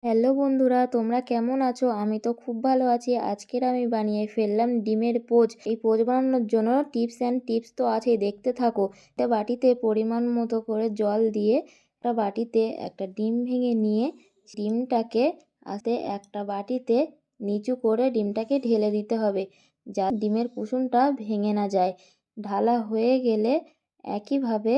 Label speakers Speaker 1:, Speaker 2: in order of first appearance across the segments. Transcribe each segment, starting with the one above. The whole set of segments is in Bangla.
Speaker 1: হ্যালো বন্ধুরা, তোমরা কেমন আছো? আমি তো খুব ভালো আছি। আজকের আমি বানিয়ে ফেললাম ডিমের পোচ। এই পোচ বানানোর জন্য টিপস তো আছেই, দেখতে থাকো। একটা বাটিতে পরিমাণ মতো করে জল দিয়ে একটা বাটিতে একটা ডিম ভেঙে নিয়ে ডিমটাকে একটা বাটিতে নিচু করে ডিমটাকে ঢেলে দিতে হবে, যা ডিমের কুসুমটা ভেঙে না যায়। ঢালা হয়ে গেলে একইভাবে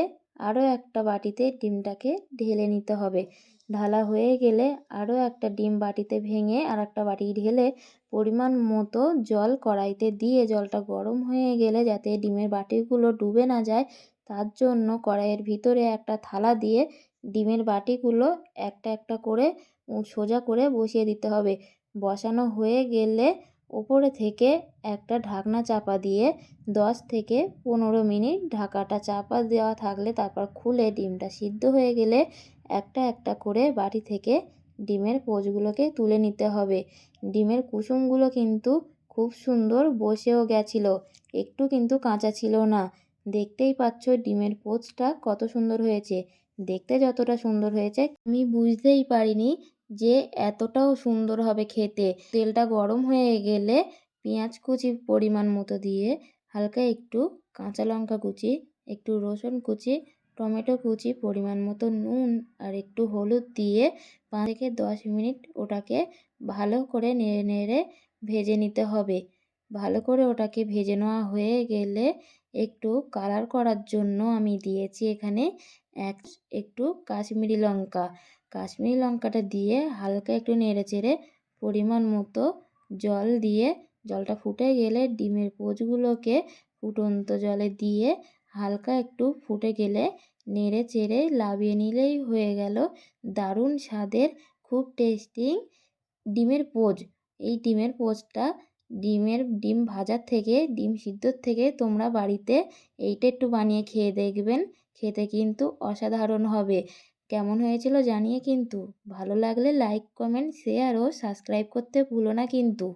Speaker 1: আরও একটা বাটিতে ডিমটাকে ঢেলে নিতে হবে। ঢালা হয়ে গেলে আরও একটা ডিম বাটিতে ভেঙে আর একটা বাটি ঢেলে পরিমাণ মতো জল কড়াইতে দিয়ে জলটা গরম হয়ে গেলে যাতে ডিমের বাটিগুলো ডুবে না যায়, তার জন্য কড়াইয়ের ভিতরে একটা থালা দিয়ে ডিমের বাটিগুলো একটা একটা করে সোজা করে বসিয়ে দিতে হবে। বসানো হয়ে গেলে ওপরে থেকে একটা ঢাকনা চাপা দিয়ে 10 থেকে 15 মিনিট ঢাকাটা চাপা দেওয়া থাকলে তারপর খুলে ডিমটা সিদ্ধ হয়ে গেলে একটা একটা করে বাটি থেকে ডিমের পোচগুলোকে তুলে নিতে হবে। ডিমের কুসুমগুলো কিন্তু খুব সুন্দর বসেও গেছিলো, একটু কিন্তু কাঁচা ছিল না। দেখতেই পাচ্ছ ডিমের পোচটা কত সুন্দর হয়েছে। দেখতে যতটা সুন্দর হয়েছে আমি বুঝতেই পারিনি যে এতটাও সুন্দর হবে খেতে। তেলটা গরম হয়ে গেলে পেঁয়াজ কুচি পরিমাণ মতো দিয়ে হালকা একটু কাঁচা লঙ্কা কুচি, একটু রসুন কুচি, টমেটো কুচি, পরিমাণ মতো নুন আর একটু হলুদ দিয়ে 5 থেকে 10 মিনিট ওটাকে ভালো করে নেড়ে নেড়ে ভেজে নিতে হবে। ভালো করে ওটাকে ভেজে নেওয়া হয়ে গেলে একটু কালার করার জন্য আমি দিয়েছি এখানে একটু কাশ্মীরি লঙ্কা। কাশ্মীরি লঙ্কাটা দিয়ে হালকা একটু নেড়ে চেড়ে পরিমাণ মতো জল দিয়ে জলটা ফুটে গেলে ডিমের পোচগুলোকে ফুটন্ত জলে দিয়ে হালকা একটু ফুটে গেলে নেড়ে চেড়ে লাবিয়ে নিলেই হয়ে গেল দারুণ স্বাদের খুব টেস্টি ডিমের পোচ। এই ডিমের পোচটা ডিম ভাজার থেকে, ডিম সিদ্ধর থেকে তোমরা বাড়িতে এইটা একটু বানিয়ে খেয়ে দেখবেন, খেতে কিন্তু অসাধারণ হবে। কেমন হয়েছিল জানিয়ে কিন্তু ভালো লাগলে লাইক, কমেন্ট, শেয়ার ও সাবস্ক্রাইব করতে ভুলো না কিন্তু।